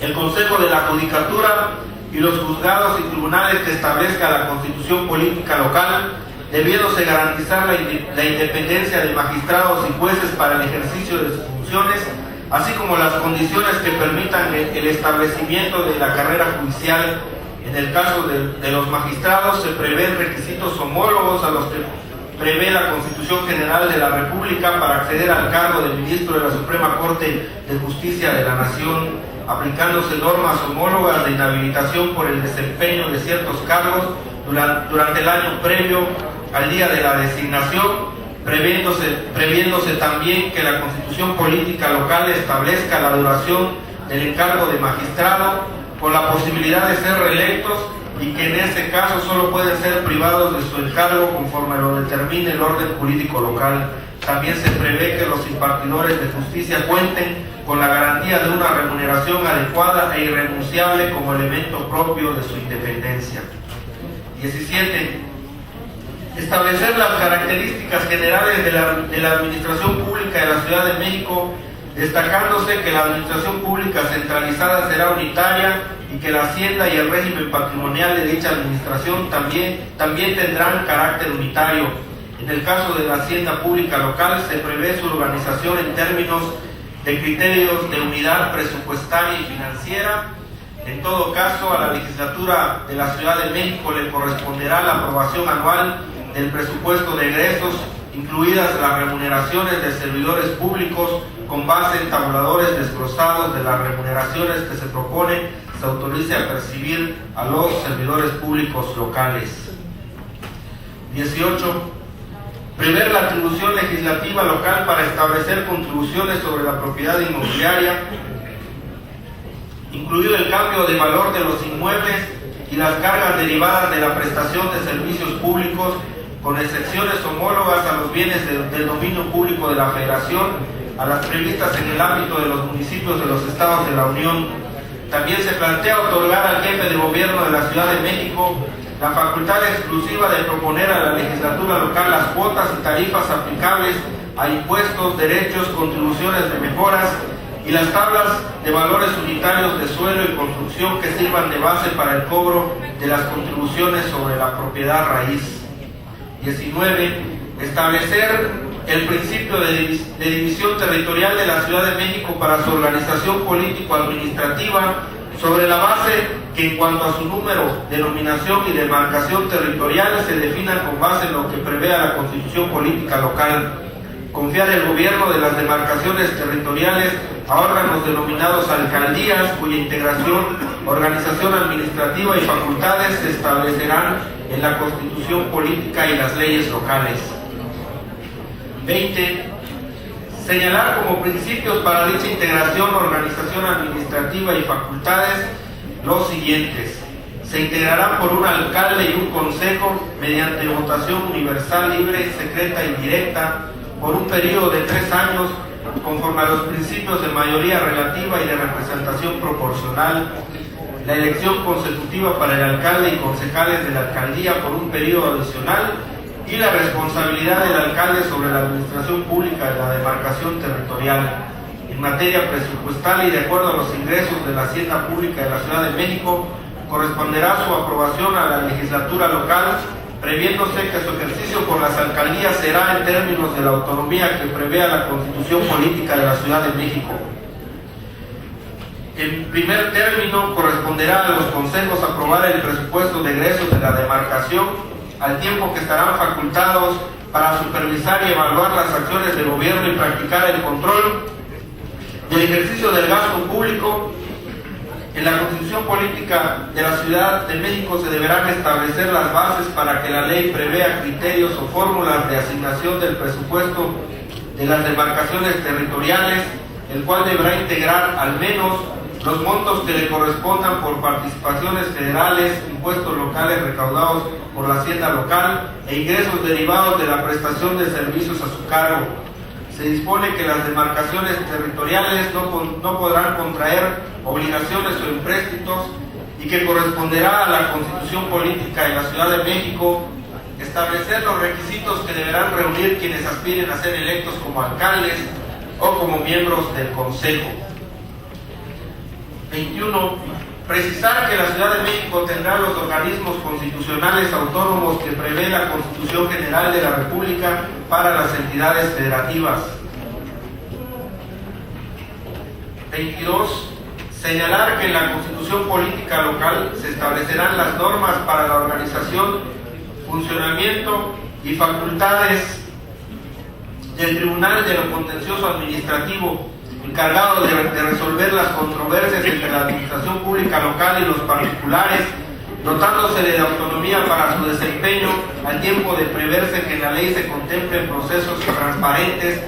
S5: el Consejo de la Judicatura y los juzgados y tribunales que establezca la Constitución Política local, debiéndose garantizar la independencia de magistrados y jueces para el ejercicio de sus funciones, así como las condiciones que permitan el establecimiento de la carrera judicial. En el caso de los magistrados se prevén requisitos homólogos a los que prevé la Constitución General de la República para acceder al cargo de ministro de la Suprema Corte de Justicia de la Nación, aplicándose normas homólogas de inhabilitación por el desempeño de ciertos cargos durante el año previo al día de la designación, previéndose también que la Constitución Política local establezca la duración del encargo de magistrado con la posibilidad de ser reelectos y que en ese caso solo pueden ser privados de su encargo conforme lo determine el orden jurídico local. También se prevé que los impartidores de justicia cuenten con la garantía de una remuneración adecuada e irrenunciable como elemento propio de su independencia. 17. Establecer las características generales de la Administración Pública de la Ciudad de México, destacándose que la Administración Pública centralizada será unitaria y que la Hacienda y el régimen patrimonial de dicha administración también tendrán carácter unitario. En el caso de la Hacienda Pública local se prevé su organización en términos de criterios de unidad presupuestaria y financiera. En todo caso, a la legislatura de la Ciudad de México le corresponderá la aprobación anual del presupuesto de egresos incluidas las remuneraciones de servidores públicos con base en tabuladores desglosados de las remuneraciones que se propone se autorice a percibir a los servidores públicos locales. 18. Prever la atribución legislativa local para establecer contribuciones sobre la propiedad inmobiliaria, incluido el cambio de valor de los inmuebles y las cargas derivadas de la prestación de servicios públicos, con excepciones homólogas a los bienes del dominio público de la Federación, a las previstas en el ámbito de los municipios de los estados de la Unión. También se plantea otorgar al jefe de gobierno de la Ciudad de México la facultad exclusiva de proponer a la legislatura local las cuotas y tarifas aplicables a impuestos, derechos, contribuciones de mejoras y las tablas de valores unitarios de suelo y construcción que sirvan de base para el cobro de las contribuciones sobre la propiedad raíz. 19. Establecer el principio de división territorial de la Ciudad de México para su organización político-administrativa sobre la base que en cuanto a su número, denominación y demarcación territorial se definan con base en lo que prevea la Constitución Política Local. Confiar el gobierno de las demarcaciones territoriales a órganos denominados alcaldías, cuya integración, organización administrativa y facultades se establecerán en la Constitución Política y las leyes locales. 20. Señalar como principios para dicha integración, organización administrativa y facultades los siguientes. Se integrarán por un alcalde y un consejo mediante votación universal, libre, secreta y directa por un periodo de 3 años conforme a los principios de mayoría relativa y de representación proporcional. La elección consecutiva para el alcalde y concejales de la alcaldía por un periodo adicional y la responsabilidad del alcalde sobre la administración pública de la demarcación territorial. En materia presupuestal y de acuerdo a los ingresos de la Hacienda Pública de la Ciudad de México, corresponderá su aprobación a la legislatura local, previéndose que su ejercicio por las alcaldías será en términos de la autonomía que prevea la Constitución Política de la Ciudad de México. En primer término, corresponderá a los consejos aprobar el presupuesto de egresos de la demarcación, al tiempo que estarán facultados para supervisar y evaluar las acciones del gobierno y practicar el control del ejercicio del gasto público. En la Constitución Política de la Ciudad de México se deberán establecer las bases para que la ley prevea criterios o fórmulas de asignación del presupuesto de las demarcaciones territoriales, el cual deberá integrar al menos los montos que le correspondan por participaciones federales, impuestos locales recaudados por la hacienda local e ingresos derivados de la prestación de servicios a su cargo. Se dispone que las demarcaciones territoriales no podrán contraer obligaciones o empréstitos y que corresponderá a la Constitución Política de la Ciudad de México establecer los requisitos que deberán reunir quienes aspiren a ser electos como alcaldes o como miembros del Consejo. 21. Precisar que la Ciudad de México tendrá los organismos constitucionales autónomos que prevé la Constitución General de la República para las entidades federativas. 22. Señalar que en la Constitución Política Local se establecerán las normas para la organización, funcionamiento y facultades del Tribunal de lo Contencioso Administrativo, encargado de resolver las controversias entre la administración pública local y los particulares, dotándosele de autonomía para su desempeño, al tiempo de preverse que en la ley se contemplen procesos transparentes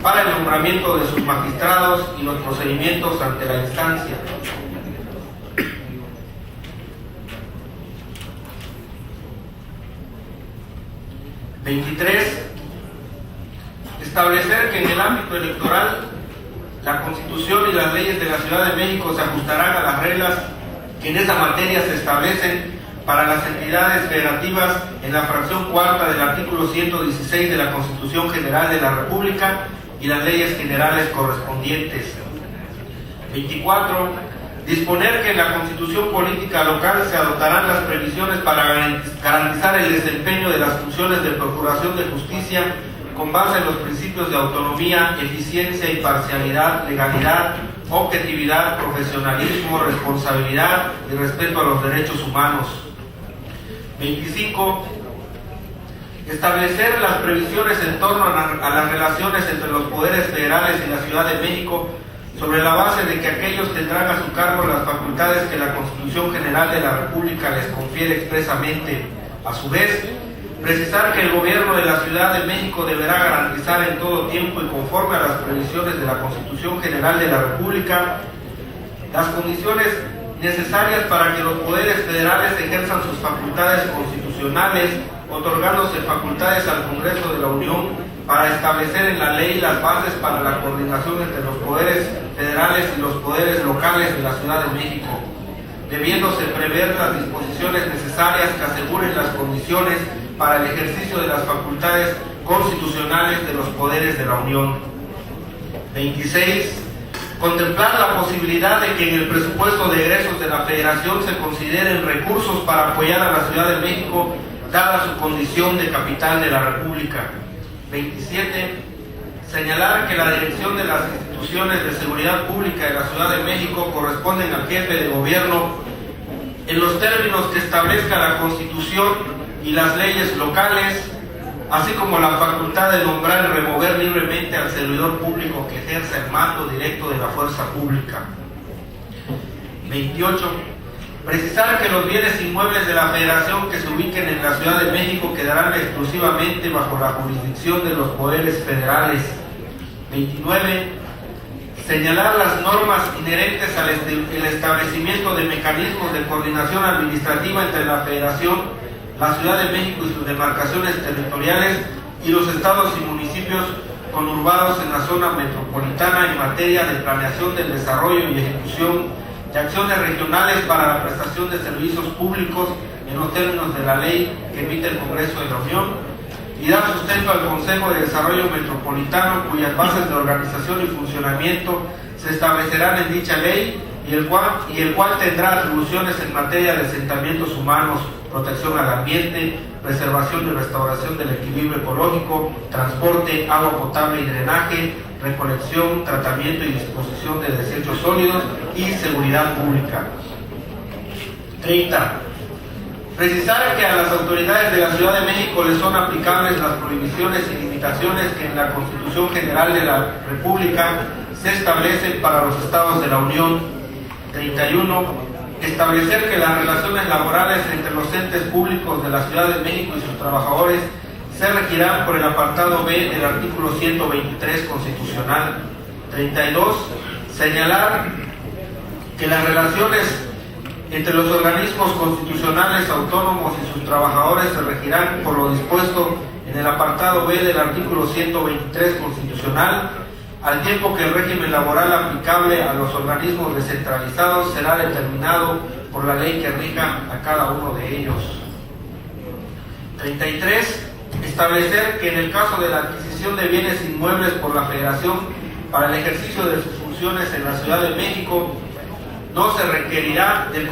S5: para el nombramiento de sus magistrados y los procedimientos ante la instancia. Establecer que en el ámbito electoral la Constitución y las leyes de la Ciudad de México se ajustarán a las reglas que en esa materia se establecen para las entidades federativas en la fracción cuarta del artículo 116 de la Constitución General de la República y las leyes generales correspondientes. 24. Disponer que en la Constitución Política Local se adoptarán las previsiones para garantizar el desempeño de las funciones de procuración de justicia con base en los principios de autonomía, eficiencia, imparcialidad, legalidad, objetividad, profesionalismo, responsabilidad y respeto a los derechos humanos. 25. Establecer las previsiones en torno a las relaciones entre los poderes federales y la Ciudad de México sobre la base de que aquellos tendrán a su cargo las facultades que la Constitución General de la República les confiere expresamente. A su vez, precisar que el gobierno de la Ciudad de México deberá garantizar en todo tiempo y conforme a las previsiones de la Constitución General de la República las condiciones necesarias para que los poderes federales ejerzan sus facultades constitucionales, otorgándose facultades al Congreso de la Unión para establecer en la ley las bases para la coordinación entre los poderes federales y los poderes locales de la Ciudad de México, debiéndose prever las disposiciones necesarias que aseguren las condiciones para el ejercicio de las facultades constitucionales de los poderes de la Unión. 26. Contemplar la posibilidad de que en el presupuesto de egresos de la Federación se consideren recursos para apoyar a la Ciudad de México, dada su condición de capital de la República. 27. Señalar que la dirección de las instituciones de seguridad pública de la Ciudad de México corresponden al jefe de gobierno en los términos que establezca la Constitución y las leyes locales, así como la facultad de nombrar y remover libremente al servidor público que ejerza el mando directo de la fuerza pública. 28. Precisar que los bienes inmuebles de la Federación que se ubiquen en la Ciudad de México quedarán exclusivamente bajo la jurisdicción de los poderes federales. 29. Señalar las normas inherentes al establecimiento de mecanismos de coordinación administrativa entre la Federación, la Ciudad de México y sus demarcaciones territoriales y los estados y municipios conurbados en la zona metropolitana en materia de planeación del desarrollo y ejecución de acciones regionales para la prestación de servicios públicos en los términos de la ley que emite el Congreso de la Unión, y dar sustento al Consejo de Desarrollo Metropolitano, cuyas bases de organización y funcionamiento se establecerán en dicha ley y el cual tendrá atribuciones en materia de asentamientos humanos, protección al ambiente, preservación y restauración del equilibrio ecológico, transporte, agua potable y drenaje, recolección, tratamiento y disposición de desechos sólidos y seguridad pública. 30. Precisar que a las autoridades de la Ciudad de México les son aplicables las prohibiciones y limitaciones que en la Constitución General de la República se establecen para los estados de la Unión. 31. Establecer que las relaciones laborales entre los entes públicos de la Ciudad de México y sus trabajadores se regirán por el apartado B del artículo 123 constitucional. 32. Señalar que las relaciones entre los organismos constitucionales autónomos y sus trabajadores se regirán por lo dispuesto en el apartado B del artículo 123 constitucional, al tiempo que el régimen laboral aplicable a los organismos descentralizados será determinado por la ley que rija a cada uno de ellos. 33. Establecer que en el caso de la adquisición de bienes inmuebles por la Federación para el ejercicio de sus funciones en la Ciudad de México, no se requerirá del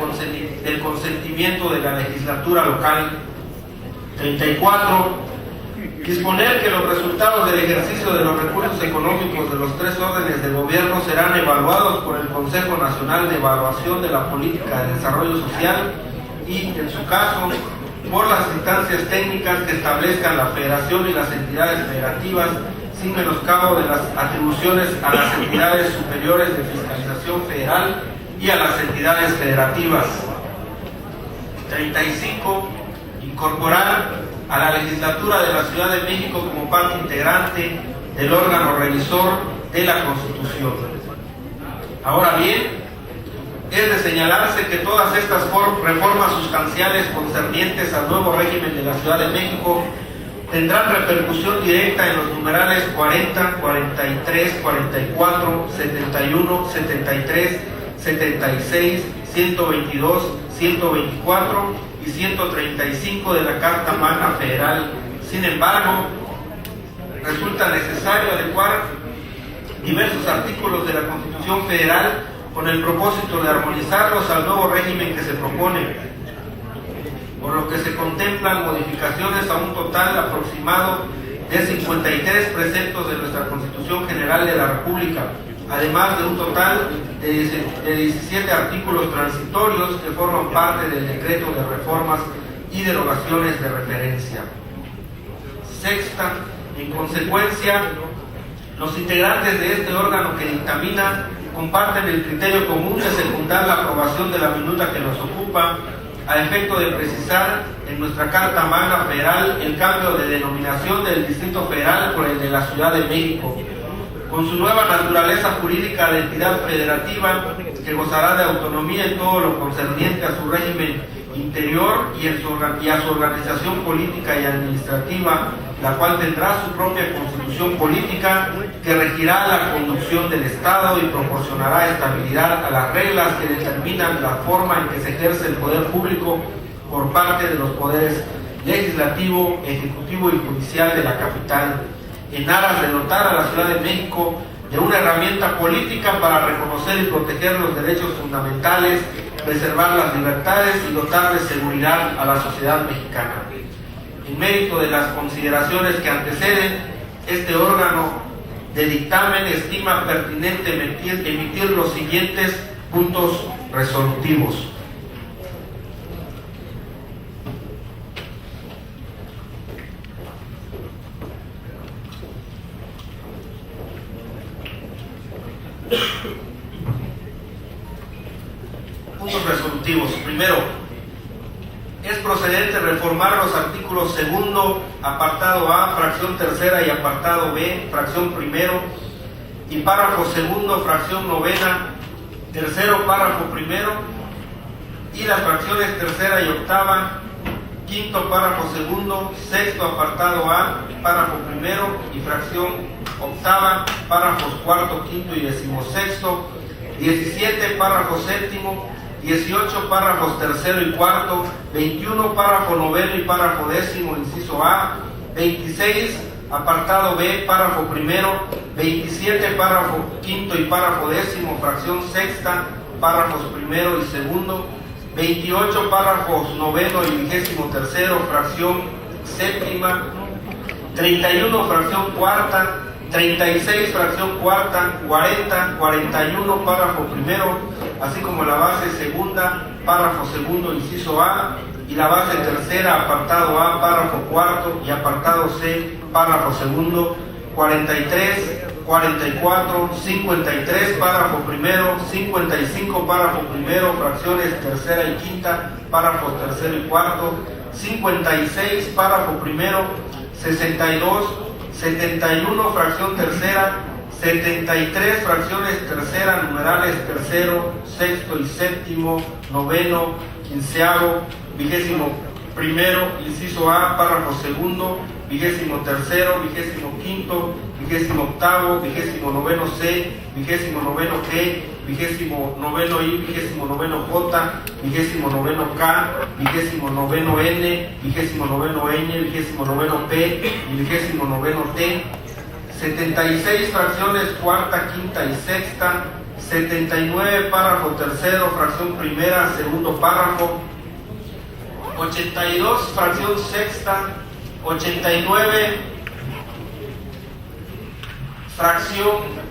S5: consentimiento de la legislatura local. 34. Disponer que los resultados del ejercicio de los recursos económicos de los tres órdenes de gobierno serán evaluados por el Consejo Nacional de Evaluación de la Política de Desarrollo Social y, en su caso, por las instancias técnicas que establezcan la Federación y las entidades federativas, sin menoscabo de las atribuciones a las entidades superiores de fiscalización federal y a las entidades federativas. 35. Incorporar a la legislatura de la Ciudad de México como parte integrante del órgano revisor de la Constitución. Ahora bien, es de señalarse que todas estas reformas sustanciales concernientes al nuevo régimen de la Ciudad de México tendrán repercusión directa en los numerales 40, 43, 44, 71, 73, 76, 122, 124 y 135 de la Carta Magna Federal. Sin embargo, resulta necesario adecuar diversos artículos de la Constitución Federal con el propósito de armonizarlos al nuevo régimen que se propone, por lo que se contemplan modificaciones a un total aproximado de 53 preceptos de nuestra Constitución General de la República, además de un total de 17 artículos transitorios que forman parte del decreto de reformas y derogaciones de referencia. sexta. En consecuencia, los integrantes de este órgano que dictamina comparten el criterio común de secundar la aprobación de la minuta que nos ocupa, a efecto de precisar en nuestra Carta Magna Federal el cambio de denominación del Distrito Federal por el de la Ciudad de México, con su nueva naturaleza jurídica de entidad federativa que gozará de autonomía en todo lo concerniente a su régimen interior y a su organización política y administrativa, la cual tendrá su propia constitución política que regirá la conducción del Estado y proporcionará estabilidad a las reglas que determinan la forma en que se ejerce el poder público por parte de los poderes legislativo, ejecutivo y judicial de la capital, en aras de dotar a la Ciudad de México de una herramienta política para reconocer y proteger los derechos fundamentales, preservar las libertades y dotar de seguridad a la sociedad mexicana. En mérito de las consideraciones que anteceden, este órgano de dictamen estima pertinente emitir los siguientes puntos resolutivos. Puntos resolutivos. Primero, es procedente reformar los artículos segundo, apartado A, fracción tercera y apartado B, fracción primero, y párrafo segundo, fracción novena, tercero, párrafo primero, y las fracciones tercera y octava, quinto, párrafo segundo, sexto, apartado A, párrafo primero y fracción octava, párrafos cuarto, quinto y decimosexto, 17, párrafo séptimo, 18, párrafos tercero y cuarto, 21, párrafo noveno y párrafo décimo, inciso A, 26, apartado B, párrafo primero, 27, párrafo quinto y párrafo décimo, fracción sexta, párrafos primero y segundo, 28, párrafos noveno y vigésimo tercero, fracción séptima, 31, fracción cuarta, 36, fracción cuarta, 40, 41, párrafo primero, así como la base segunda, párrafo segundo, inciso A, y la base tercera, apartado A, párrafo cuarto, y apartado C, párrafo segundo, 43, 44, 53, párrafo primero, 55, párrafo primero, fracciones tercera y quinta, párrafo tercero y cuarto, 56, párrafo primero, 62, 71, fracción tercera, 73, fracciones tercera, numerales tercero, sexto y séptimo, noveno, quinceavo, vigésimo primero, inciso A, párrafo segundo, vigésimo tercero, vigésimo quinto, vigésimo octavo, vigésimo noveno C, vigésimo noveno G, vigésimo noveno I, vigésimo noveno J, vigésimo noveno K, vigésimo noveno N, vigésimo noveno Ñ, vigésimo noveno P y vigésimo noveno T, 76, fracciones cuarta, quinta y sexta, 79, párrafo tercero, fracción primera, segundo párrafo, 82, fracción sexta, 89, fracción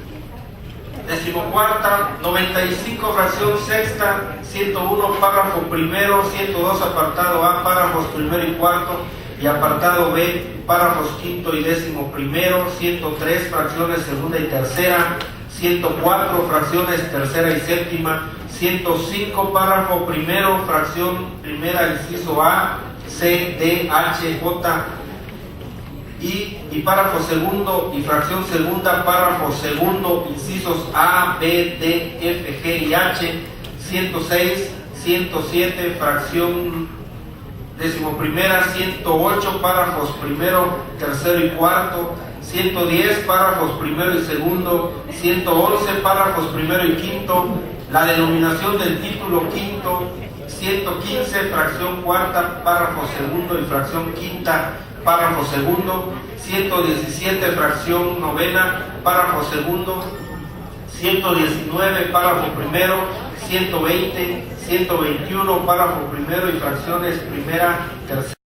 S5: decimocuarta, 95, fracción sexta, 101, párrafo primero, 102, apartado A, párrafos primero y cuarto, y apartado B, párrafos quinto y décimo primero, 103, fracciones segunda y tercera, 104, fracciones tercera y séptima, 105, párrafo primero, fracción primera, inciso A, C, D, H, J, y párrafo segundo y fracción segunda, párrafo segundo, incisos A, B, D, F, G y H, 106, 107, fracción decimoprimera, 108, párrafos primero, tercero y cuarto, 110, párrafos primero y segundo, 111, párrafos primero y quinto, la denominación del título quinto, 115, fracción cuarta, párrafo segundo y fracción quinta, párrafo segundo, 117, fracción novena, párrafo segundo, 119, párrafo primero, 120, 121, párrafo primero y fracciones primera, tercera.